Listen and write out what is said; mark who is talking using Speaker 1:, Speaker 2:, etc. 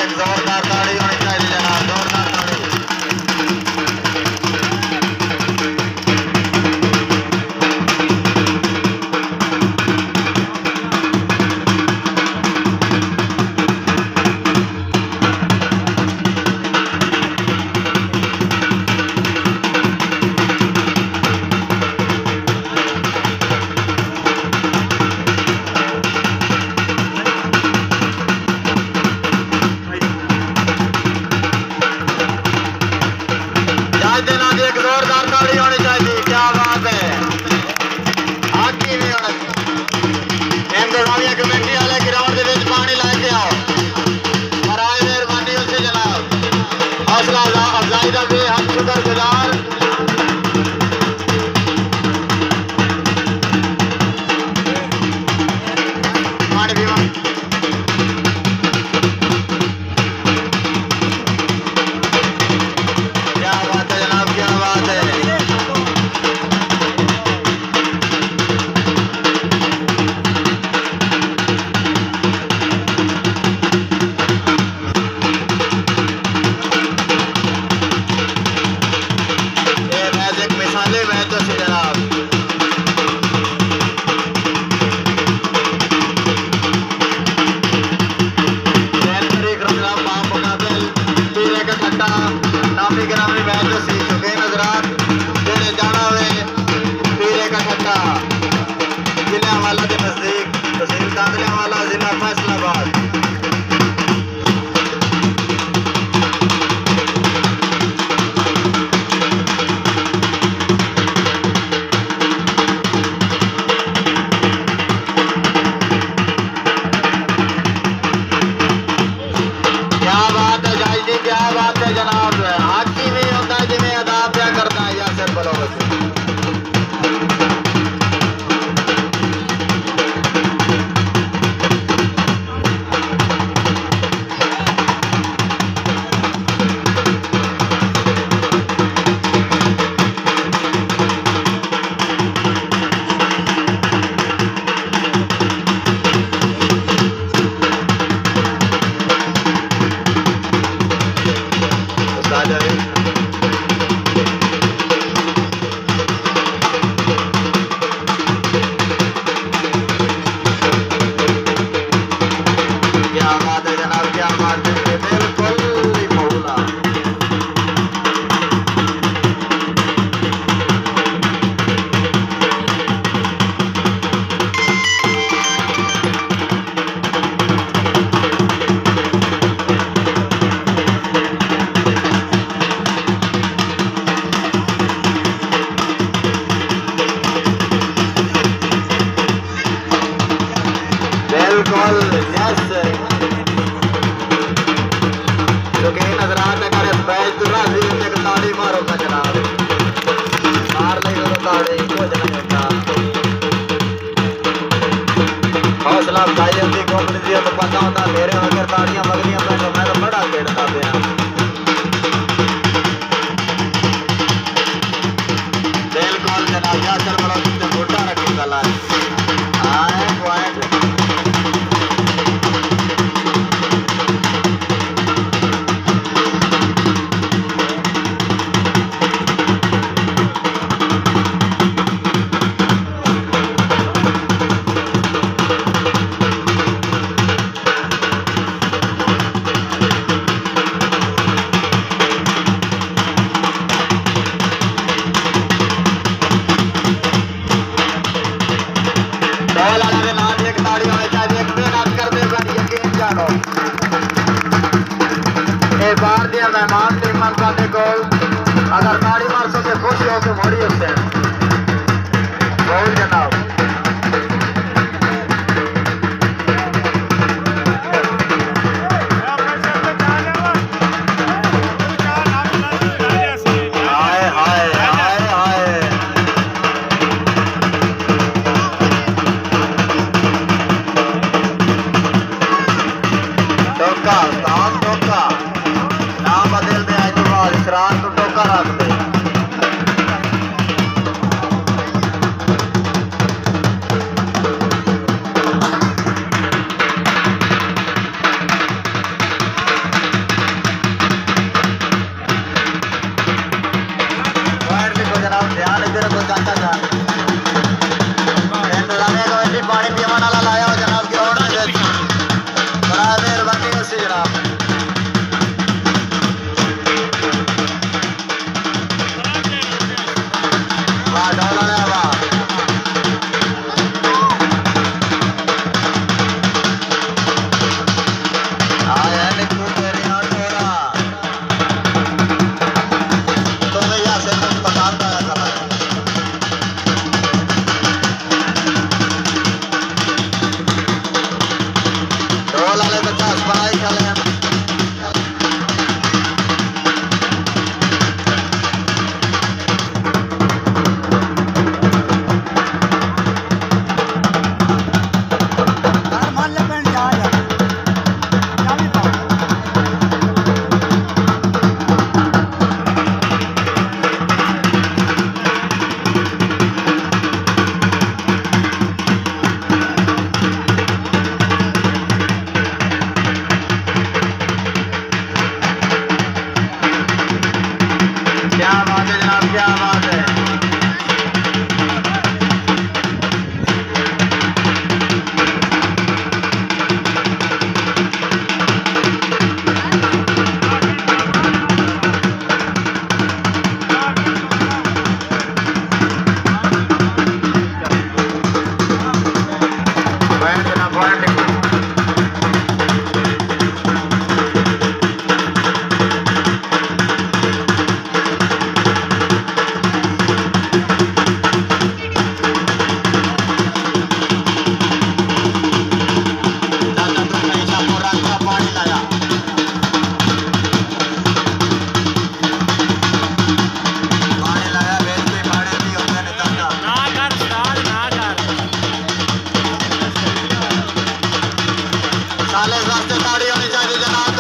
Speaker 1: एक जोरदार ताड़ी होनी चाहिए जनाब, जोरदार ताड़ी। एक जोरदार ताड़ी होनी चाहिए। क्या बात है, आगे भी होना चाहिए। इंतजामिया कमेटी वाले ग्राउंड के पानी लेके आओ, बराए मेहरबानी उसे जनाब। हौसला अफजाई का भी हम शुक्रगुजार। पानी भी नामी ग्रामी मैच से चुके नजरात जेने जाना हुए पीरे का ठट्टा जिलेवाला के नजदीक तहसील कांदलेवाला जिला फैसलाबाद। क्या बात है जाई जी, क्या बात है जनाब। हाकी भी होता है जिन्हें अदा क्या करता है यासिर बलोच। बिल्कुल यस क्योंकि नजरात अगर बैच तो राजी एक ताड़ी मारो का जनाब, मार नहीं तो ताड़ी कुछ नहीं होता। हौसला अफजाई होती कॉम्पिटिशन तो पता होता मेरे अगर ताड़ियां मगनियां मैं तो बड़ा खेलता पे बिल्कुल जनाब। यासर बड़ा तुमसे छोटा रखी गला आए पॉइंट बार दिया मेहमान टीमन साथे को अगर ताड़ी मार सके खुश हो के मोड़ी उससे बोल जनाब। हाय हाय हाय हाय टोका साथ टोका बदल दे आज बाद इसरार तो टोका रख दे। लड़ाई खेलें क्या बात है जनाब क्या बात है पॉइंट जनाब पॉइंट साले वास्ते ताड़ी होनी चाहिए जनाब,